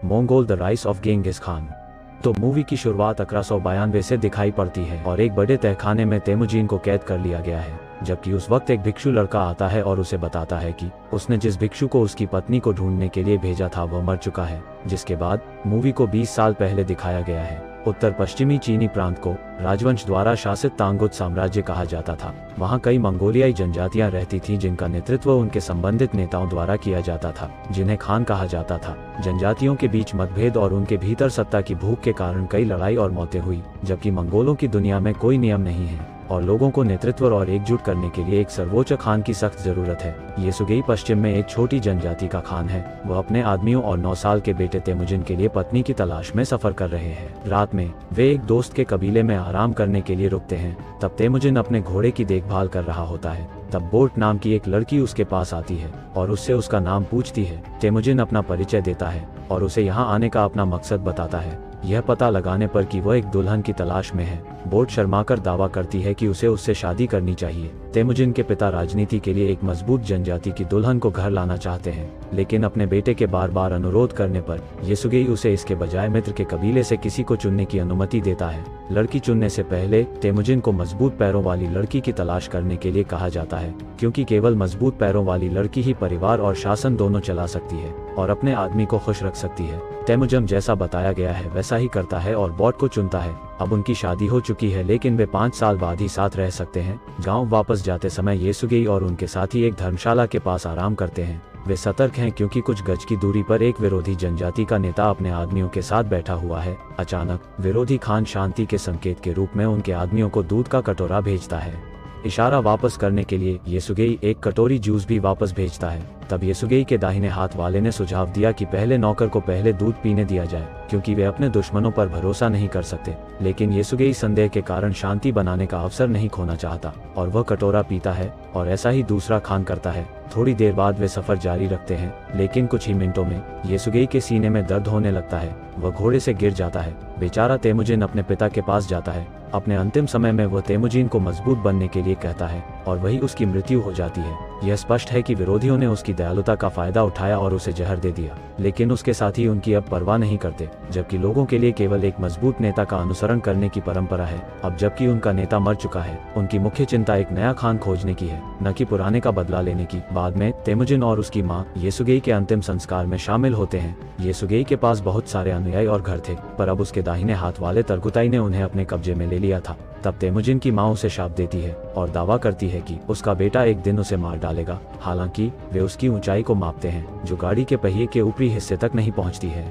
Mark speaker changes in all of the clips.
Speaker 1: Mongol the rice of Genghis Khan. तो movie की शुरुआत 1192 से दिखाई पड़ती है और एक बड़े तहखाने में तेमुजिन को कैद कर लिया गया है, जबकि उस वक्त एक भिक्षु लड़का आता है और उसे बताता है कि उसने जिस भिक्षु को उसकी पत्नी को ढूंढने के लिए भेजा था वह मर चुका है। जिसके बाद मूवी को 20 साल पहले दिखाया गया है। उत्तर पश्चिमी चीनी प्रांत को राजवंश द्वारा शासित तांगुत साम्राज्य कहा जाता था। वहाँ कई मंगोलियाई जनजातियां रहती थीं जिनका नेतृत्व उनके संबंधित नेताओं द्वारा किया जाता था, जिन्हें खान कहा जाता था। जनजातियों के बीच मतभेद और उनके भीतर सत्ता की भूख के कारण कई लड़ाई और मौतें हुई, जबकि मंगोलों की दुनिया में कोई नियम नहीं है और लोगों को नेतृत्व और एकजुट करने के लिए एक सर्वोच्च खान की सख्त जरूरत है। येसुगेई पश्चिम में एक छोटी जनजाति का खान है। वह अपने आदमियों और 9 साल के बेटे तेमुजिन के लिए पत्नी की तलाश में सफर कर रहे हैं। रात में वे एक दोस्त के कबीले में आराम करने के लिए रुकते हैं। तब तेमुजिन अपने घोड़े की देखभाल कर रहा होता है। तब बोट नाम की एक लड़की उसके पास आती है और उससे उसका नाम पूछती है। तेमुजिन अपना परिचय देता है और उसे यहाँ आने का अपना मकसद बताता है, यह पता लगाने पर कि वह एक दुल्हन की तलाश में है। बोट शर्माकर दावा करती है कि उसे उससे शादी करनी चाहिए। तेमुजिन के पिता राजनीति के लिए एक मजबूत जनजाति की दुल्हन को घर लाना चाहते हैं, लेकिन अपने बेटे के बार बार अनुरोध करने पर येसुगेई उसे इसके बजाय मित्र के कबीले से किसी को चुनने की अनुमति देता है। लड़की चुनने से पहले तेमुजिन को मजबूत पैरों वाली लड़की की तलाश करने के लिए कहा जाता है, क्योंकि केवल मजबूत पैरों वाली लड़की ही परिवार और शासन दोनों चला सकती है और अपने आदमी को खुश रख सकती है। तेमुजिन जैसा बताया गया है वैसा ही करता है और बोट को चुनता है। अब उनकी शादी हो चुकी है, लेकिन वे 5 साल बाद ही साथ रह सकते हैं। गांव वापस जाते समय येसुगेई और उनके साथी एक धर्मशाला के पास आराम करते हैं। वे सतर्क हैं क्योंकि कुछ गज की दूरी पर एक विरोधी जनजाति का नेता अपने आदमियों के साथ बैठा हुआ है। अचानक विरोधी खान शांति के संकेत के रूप में उनके आदमियों को दूध का कटोरा भेजता है। इशारा वापस करने के लिए येसुगेई एक कटोरी जूस भी वापस भेजता है। तब येसुगेई के दाहिने हाथ वाले ने सुझाव दिया कि पहले नौकर को पहले दूध पीने दिया जाए, क्योंकि वे अपने दुश्मनों पर भरोसा नहीं कर सकते। लेकिन येसुगेई संदेह के कारण शांति बनाने का अवसर नहीं खोना चाहता और वह कटोरा पीता है और ऐसा ही दूसरा खान करता है। थोड़ी देर बाद वे सफर जारी रखते हैं, लेकिन कुछ ही मिनटों में येसुगेई के सीने में दर्द होने लगता है। वह घोड़े से गिर जाता है। बेचारा तेमुजिन अपने पिता के पास जाता है। अपने अंतिम समय में वह तेमुजिन को मजबूत बनने के लिए कहता है और वही उसकी मृत्यु हो जाती है। यह स्पष्ट है कि विरोधियों ने उसकी दयालुता का फायदा उठाया और उसे जहर दे दिया, लेकिन उसके साथी उनकी अब परवाह नहीं करते, जबकि लोगों के लिए केवल एक मजबूत नेता का अनुसरण करने की परंपरा है। अब जबकि उनका नेता मर चुका है, उनकी मुख्य चिंता एक नया खान खोजने की है, न कि पुराने का बदला लेने की। बाद में तेमुजिन और उसकी माँ येसुगेई के अंतिम संस्कार में शामिल होते हैं। येसुगेई के पास बहुत सारे अनुयायी और घर थे, पर अब उसके दाहिने हाथ वाले तरगुताई ने उन्हें अपने कब्जे में ले लिया था। तब तेमुजिन की माँ उसे शाप देती है और दावा करती है कि उसका बेटा एक दिन उसे मार डालेगा। हालांकि वे उसकी ऊंचाई को मापते हैं, जो गाड़ी के पहिए के ऊपरी हिस्से तक नहीं पहुंचती है।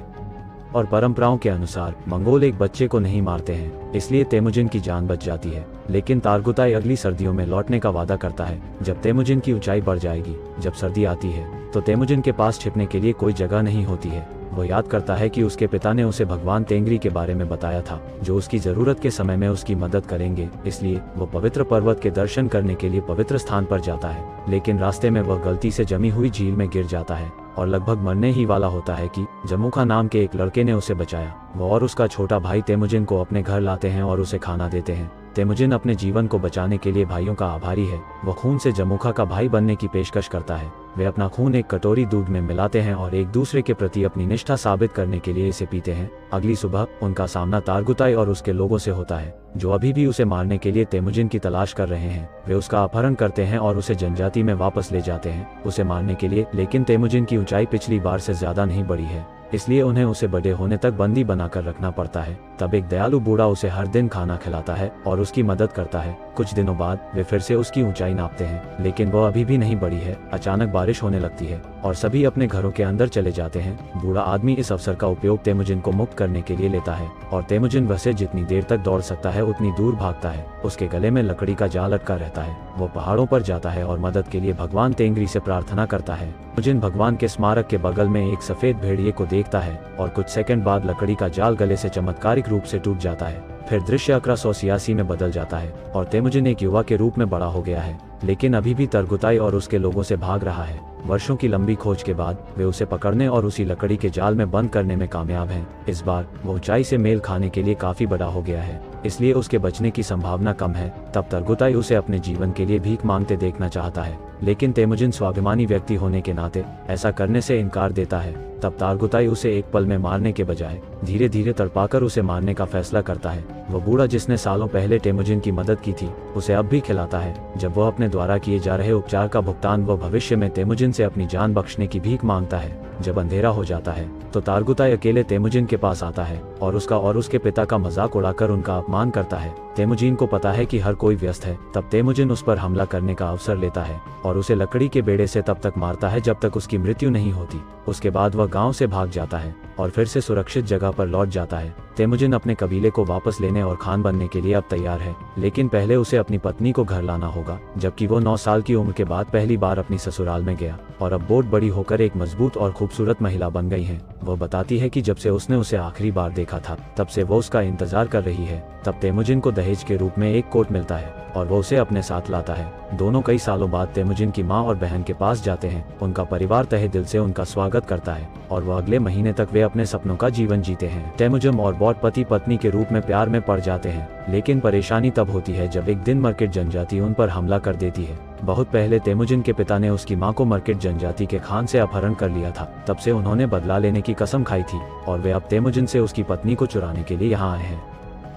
Speaker 1: और परंपराओं के अनुसार मंगोल एक बच्चे को नहीं मारते हैं, इसलिए तेमुजिन की जान बच जाती है। लेकिन तारगुताई अगली सर्दियों में लौटने का वादा करता है, जब तेमुजिन की ऊंचाई बढ़ जाएगी। जब सर्दी आती है तो तेमुजिन के पास छिपने के लिए कोई जगह नहीं होती है। वह याद करता है कि उसके पिता ने उसे भगवान तेंगरी के बारे में बताया था, जो उसकी जरूरत के समय में उसकी मदद करेंगे। इसलिए वह पवित्र पर्वत के दर्शन करने के लिए पवित्र स्थान पर जाता है, लेकिन रास्ते में वह गलती से जमी हुई झील में गिर जाता है और लगभग मरने ही वाला होता है कि जमुखा नाम के एक लड़के ने उसे बचाया। वह और उसका छोटा भाई तेमुजिन को अपने घर लाते हैं और उसे खाना देते हैं। तेमुजिन अपने जीवन को बचाने के लिए भाइयों का आभारी है। वह खून से जमुखा का भाई बनने की पेशकश करता है। वे अपना खून एक कटोरी दूध में मिलाते हैं और एक दूसरे के प्रति अपनी निष्ठा साबित करने के लिए इसे पीते हैं। अगली सुबह उनका सामना तारगुताई और उसके लोगों से होता है, जो अभी भी उसे मारने के लिए तेमुजिन की तलाश कर रहे हैं। वे उसका अपहरण करते हैं और उसे जनजाति में वापस ले जाते हैं उसे मारने के लिए, लेकिन तेमुजिन की ऊंचाई पिछली बार से ज्यादा नहीं बढ़ी है, इसलिए उन्हें उसे बड़े होने तक बंदी बनाकर रखना पड़ता है। तब एक दयालु बूढ़ा उसे हर दिन खाना खिलाता है और उसकी मदद करता है। कुछ दिनों बाद वे फिर से उसकी ऊंचाई नापते हैं, लेकिन वह अभी भी नहीं बढ़ी है। अचानक बारिश होने लगती है और सभी अपने घरों के अंदर चले जाते हैं। बूढ़ा आदमी इस अवसर का उपयोग तेमुजिन को मुक्त करने के लिए लेता है और तेमुजिन वैसे जितनी देर तक दौड़ सकता है उतनी दूर भागता है। उसके गले में लकड़ी का जाल अटका रहता है। वो पहाड़ों पर जाता है और मदद के लिए भगवान तेंगरी से प्रार्थना करता है। तेमुजिन भगवान के स्मारक के बगल में एक सफेद भेड़िए को देखता है और कुछ सेकंड बाद लकड़ी का जाल गले से चमत्कारिक रूप से टूट जाता है। फिर दृश्य 1186 में बदल जाता है और तेमुजिन एक युवा के रूप में बड़ा हो गया है, लेकिन अभी भी तरगुताई और उसके लोगों से भाग रहा है। वर्षों की लंबी खोज के बाद वे उसे पकड़ने और उसी लकड़ी के जाल में बंद करने में कामयाब हैं। इस बार वो ऊंचाई से मेल खाने के लिए काफी बड़ा हो गया है। इसलिए उसके बचने की संभावना कम है। तब तरगुताई उसे अपने जीवन के लिए भीख मांगते देखना चाहता है, लेकिन तेमुजिन स्वाभिमानी व्यक्ति होने के नाते ऐसा करने से इनकार देता है। तब तारगुताई उसे एक पल में मारने के बजाय धीरे धीरे तड़पाकर उसे मारने का फैसला करता है। वो बूढ़ा जिसने सालों पहले तेमुजिन की मदद की थी उसे अब भी खिलाता है। जब वह अपने द्वारा किए जा रहे उपचार का भुगतान वह भविष्य में तेमुजिन से अपनी जान बख्शने की भीख मांगता है। जब अंधेरा हो जाता है तो तारगुताई अकेले तेमुजिन के पास आता है और उसका और उसके पिता का मजाक उड़ाकर उनका अपमान करता है। तेमुजिन को पता है कि हर कोई व्यस्त है। तब तेमुजिन उस पर हमला करने का अवसर लेता है और उसे लकड़ी के बेड़े से तब तक मारता है जब तक उसकी मृत्यु नहीं होती। उसके बाद वह गांव से भाग जाता है और फिर से सुरक्षित जगह पर लौट जाता है। तेमुजिन अपने कबीले को वापस लेने और खान बनने के लिए अब तैयार है, लेकिन पहले उसे अपनी पत्नी को घर लाना होगा। जबकि वो 9 साल की उम्र के बाद पहली बार अपनी ससुराल में गया और अब बहुत बड़ी होकर एक मजबूत और खूबसूरत महिला बन गई है। वह बताती है कि जब से उसने उसे आखिरी बार देखा था तब से वो उसका इंतजार कर रही है। तब तेमुजिन को दहेज के रूप में एक कोट मिलता है और वो उसे अपने साथ लाता है। दोनों कई सालों बाद तेमुजिन की माँ और बहन के पास जाते हैं। उनका परिवार तहे दिल से उनका स्वागत करता है और वह अगले महीने तक वे अपने सपनों का जीवन जीते हैं। तेमुजिन और बॉट पति पत्नी के रूप में प्यार में पड़ जाते हैं, लेकिन परेशानी तब होती है जब एक दिन मर्किट जनजाति उन पर हमला कर देती है। बहुत पहले तेमुजिन के पिता ने उसकी मां को मर्किट जनजाति के खान से अपहरण कर लिया था। तब से उन्होंने बदला लेने की कसम खाई थी और वे अब तेमुजिन से उसकी पत्नी को चुराने के लिए यहाँ आए हैं।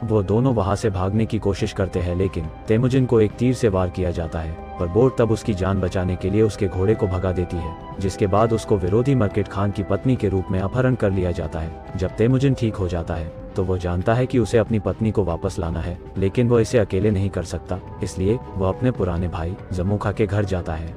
Speaker 1: वो दोनों वहां से भागने की कोशिश करते हैं, लेकिन तेमुजिन को एक तीर से वार किया जाता है, पर बोट तब उसकी जान बचाने के लिए उसके घोड़े को भगा देती है, जिसके बाद उसको विरोधी मर्किट खान की पत्नी के रूप में अपहरण कर लिया जाता है। जब तेमुजिन ठीक हो जाता है तो वो जानता है कि उसे अपनी पत्नी को वापस लाना है, लेकिन वो इसे अकेले नहीं कर सकता, इसलिए वो अपने पुराने भाई जमुखा के घर जाता है।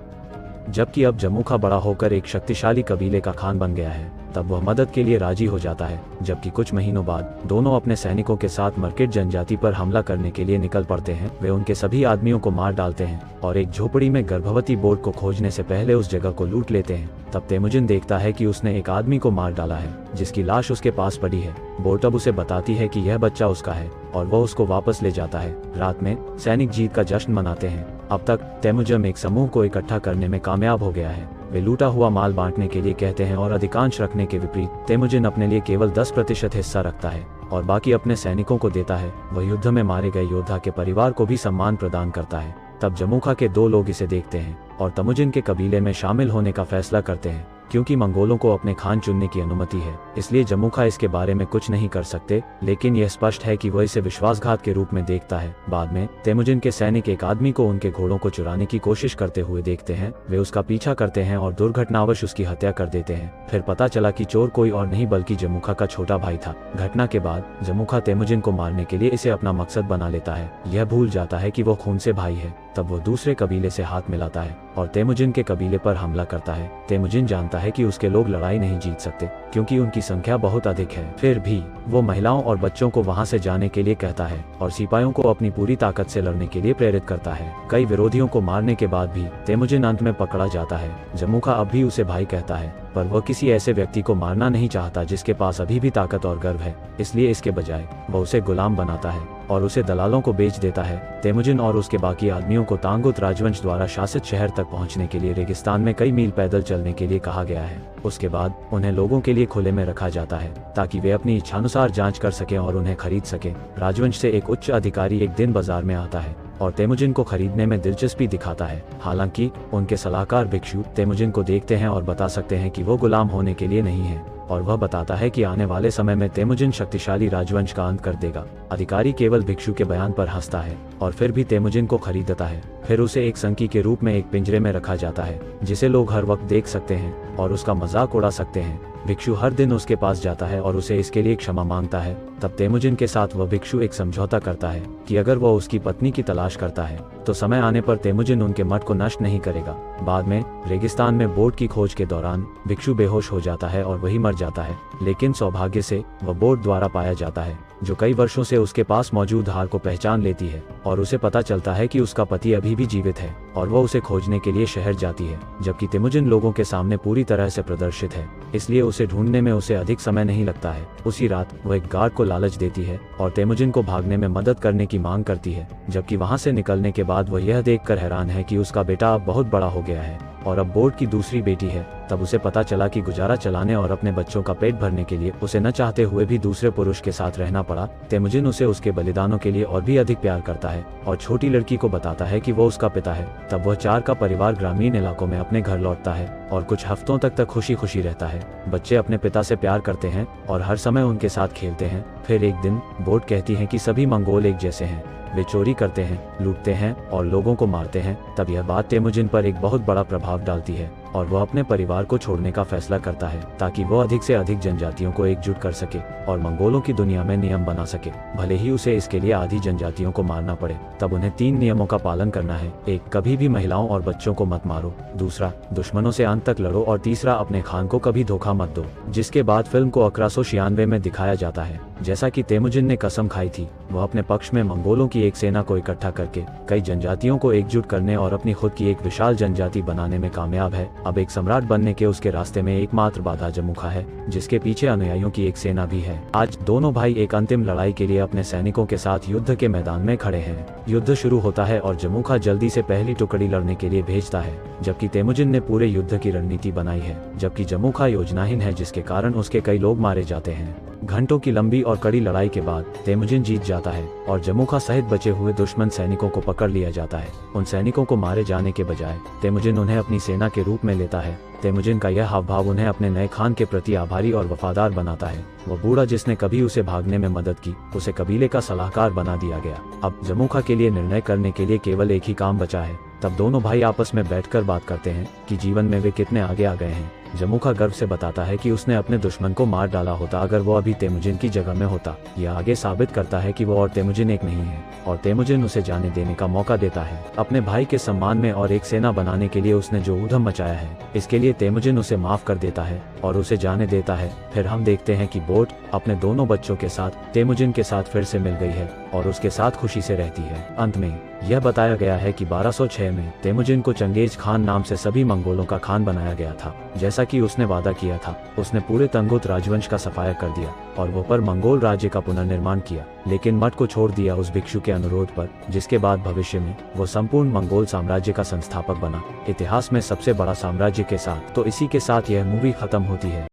Speaker 1: जबकि अब जमुखा बड़ा होकर एक शक्तिशाली कबीले का खान बन गया है, तब वह मदद के लिए राजी हो जाता है। जबकि कुछ महीनों बाद दोनों अपने सैनिकों के साथ मर्किट जनजाति पर हमला करने के लिए निकल पड़ते हैं। वे उनके सभी आदमियों को मार डालते हैं और एक झोपड़ी में गर्भवती बोट को खोजने से पहले उस जगह को लूट लेते हैं। तब तेमुजिन देखता है कि उसने एक आदमी को मार डाला है, जिसकी लाश उसके पास पड़ी है। बोट अब उसे बताती है कि यह बच्चा उसका है और वह उसको वापस ले जाता है। रात में सैनिक जीत का जश्न मनाते हैं। अब तक तेमुजिन एक समूह को इकट्ठा करने में कामयाब हो गया है। वे लूटा हुआ माल बांटने के लिए कहते हैं और अधिकांश रखने के विपरीत तेमुजिन अपने लिए केवल 10% हिस्सा रखता है और बाकी अपने सैनिकों को देता है। वह युद्ध में मारे गए योद्धा के परिवार को भी सम्मान प्रदान करता है। तब जमुखा के 2 लोग इसे देखते हैं और तेमुजिन के कबीले में शामिल होने का फैसला करते हैं। क्योंकि मंगोलों को अपने खान चुनने की अनुमति है, इसलिए जमुखा इसके बारे में कुछ नहीं कर सकते, लेकिन यह स्पष्ट है कि वह इसे विश्वासघात के रूप में देखता है। बाद में तेमुजिन के सैनिक एक आदमी को उनके घोड़ों को चुराने की कोशिश करते हुए देखते हैं। वे उसका पीछा करते हैं और दुर्घटनावश उसकी हत्या कर देते हैं। फिर पता चला कि चोर कोई और नहीं बल्कि जमुखा का छोटा भाई था। घटना के बाद जमुखा तेमुजिन को मारने के लिए इसे अपना मकसद बना लेता है। यह भूल जाता है कि वो खून से भाई है। तब वो दूसरे कबीले से हाथ मिलाता है और तेमुजिन के कबीले पर हमला करता है। तेमुजिन जानता है कि उसके लोग लड़ाई नहीं जीत सकते क्योंकि उनकी संख्या बहुत अधिक है। फिर भी वो महिलाओं और बच्चों को वहां से जाने के लिए कहता है और सिपाहियों को अपनी पूरी ताकत से लड़ने के लिए प्रेरित करता है। कई विरोधियों को मारने के बाद भी तेमुजिन अंत में पकड़ा जाता है। जमुखा अब भी उसे भाई कहता है, पर वह किसी ऐसे व्यक्ति को मारना नहीं चाहता जिसके पास अभी भी ताकत और गर्व है। इसलिए इसके बजाय वह उसे गुलाम बनाता है और उसे दलालों को बेच देता है। तेमुजिन और उसके बाकी आदमियों को तांगुत राजवंश द्वारा शासित शहर तक पहुंचने के लिए रेगिस्तान में कई मील पैदल चलने के लिए कहा गया है। उसके बाद उन्हें लोगों के लिए खुले में रखा जाता है ताकि वे अपनी इच्छानुसार जांच कर सकें और उन्हें खरीद सकें। राजवंश से एक उच्च अधिकारी एक दिन बाजार में आता है और तेमुजिन को खरीदने में दिलचस्पी दिखाता है। हालांकि उनके सलाहकार भिक्षु तेमुजिन को देखते हैं और बता सकते हैं कि वो गुलाम होने के लिए नहीं है, और वह बताता है कि आने वाले समय में तेमुजिन शक्तिशाली राजवंश का अंत कर देगा। अधिकारी केवल भिक्षु के बयान पर हंसता है और फिर भी तेमुजिन को खरीदता है। फिर उसे एक संकी के रूप में एक पिंजरे में रखा जाता है जिसे लोग हर वक्त देख सकते हैं और उसका मजाक उड़ा सकते हैं। भिक्षु हर दिन उसके पास जाता है और उसे इसके लिए क्षमा मांगता है। तब तेमुजिन के साथ वह भिक्षु एक समझौता करता है कि अगर वह उसकी पत्नी की तलाश करता है तो समय आने पर तेमुजिन उनके मठ को नष्ट नहीं करेगा। बाद में रेगिस्तान में बोट की खोज के दौरान भिक्षु बेहोश हो जाता है और वही मर जाता है, लेकिन सौभाग्य से वह बोट द्वारा पाया जाता है जो कई वर्षों से उसके पास मौजूद हार को पहचान लेती है और उसे पता चलता है कि उसका पति अभी भी जीवित है और वह उसे खोजने के लिए शहर जाती है। जबकि तेमुजिन लोगों के सामने पूरी तरह से प्रदर्शित है, इसलिए उसे ढूंढने में उसे अधिक समय नहीं लगता है। उसी रात वह एक गार्ड को लालच देती है और तेमुजिन को भागने में मदद करने की मांग करती है। जबकि वहां से निकलने के बाद वह यह देखकर हैरान है कि उसका बेटा अब बहुत बड़ा हो गया है और अब बोर्ड की दूसरी बेटी है। तब उसे पता चला कि गुजारा चलाने और अपने बच्चों का पेट भरने के लिए उसे न चाहते हुए भी दूसरे पुरुष के साथ रहना पड़ा। तेमुजिन उसे उसके बलिदानों के लिए और भी अधिक प्यार करता है और छोटी लड़की को बताता है कि वो उसका पिता है। तब वह 4 का परिवार ग्रामीण इलाकों में अपने घर लौटता है और कुछ हफ्तों तक खुशी खुशी रहता है। बच्चे अपने पिता से प्यार करते हैं और हर समय उनके साथ खेलते हैं। फिर एक दिन बोर्ड कहती है कि सभी मंगोल एक जैसे हैं, वे चोरी करते हैं, लूटते हैं और लोगों को मारते हैं। तब यह बात तेमुजिन पर एक बहुत बड़ा प्रभाव डालती है और वह अपने परिवार को छोड़ने का फैसला करता है ताकि वह अधिक से अधिक जनजातियों को एकजुट कर सके और मंगोलों की दुनिया में नियम बना सके, भले ही उसे इसके लिए आधी जनजातियों को मारना पड़े। तब उन्हें 3 नियमों का पालन करना है। 1, कभी भी महिलाओं और बच्चों को मत मारो। दूसरा, दुश्मनों से अंत तक लड़ो। और तीसरा, अपने खान को कभी धोखा मत दो। जिसके बाद फिल्म को 1196 में दिखाया जाता है। जैसा कि तेमुजिन ने कसम खाई थी, वह अपने पक्ष में मंगोलों की एक सेना को इकट्ठा करके कई जनजातियों को एकजुट करने और अपनी खुद की एक विशाल जनजाति बनाने में कामयाब है। अब एक सम्राट बनने के उसके रास्ते में एकमात्र बाधा जमुखा है, जिसके पीछे अनुयायियों की एक सेना भी है। आज दोनों भाई एक अंतिम लड़ाई के लिए अपने सैनिकों के साथ युद्ध के मैदान में खड़े हैं। युद्ध शुरू होता है और जमुखा जल्दी से पहली टुकड़ी लड़ने के लिए भेजता है, जबकि तेमुजिन ने पूरे युद्ध की रणनीति बनाई है। जबकि जमुखा योजनाहीन है, जिसके कारण उसके कई लोग मारे जाते हैं। घंटों की लंबी और कड़ी लड़ाई के बाद तेमुजिन जीत जाता है और जमुखा सहित बचे हुए दुश्मन सैनिकों को पकड़ लिया जाता है। उन सैनिकों को मारे जाने के बजाय तेमुजिन उन्हें अपनी सेना के रूप में लेता है। तेमुजिन का यह हाव भाव उन्हें अपने नए खान के प्रति आभारी और वफादार बनाता है। वह बूढ़ा जिसने कभी उसे भागने में मदद की, उसे कबीले का सलाहकार बना दिया गया। अब जमुखा के लिए निर्णय करने के लिए केवल एक ही काम बचा है। तब दोनों भाई आपस में बैठकर बात करते हैं कि जीवन में वे कितने आगे आ गए हैं। जमुखा गर्व से बताता है कि उसने अपने दुश्मन को मार डाला होता अगर वो अभी तेमुजिन की जगह में होता। यह आगे साबित करता है कि वो और तेमुजिन एक नहीं है और तेमुजिन उसे जाने देने का मौका देता है। अपने भाई के सम्मान में और एक सेना बनाने के लिए उसने जो ऊधम मचाया है, इसके लिए तेमुजिन उसे माफ कर देता है और उसे जाने देता है। फिर हम देखते हैं कि बोट अपने दोनों बच्चों के साथ तेमुजिन के साथ फिर से मिल गई है और उसके साथ खुशी से रहती है। अंत में यह बताया गया है कि 1206 में तेमुजिन को चंगेज खान नाम से सभी मंगोलों का खान बनाया गया था। जैसा कि उसने वादा किया था, उसने पूरे तंगुत राजवंश का सफाया कर दिया और वो पर मंगोल राज्य का पुनर्निर्माण किया, लेकिन मठ को छोड़ दिया उस भिक्षु के अनुरोध पर, जिसके बाद भविष्य में वो संपूर्ण मंगोल साम्राज्य का संस्थापक बना, इतिहास में सबसे बड़ा साम्राज्य के साथ। तो इसी के साथ यह मूवी खत्म होती है।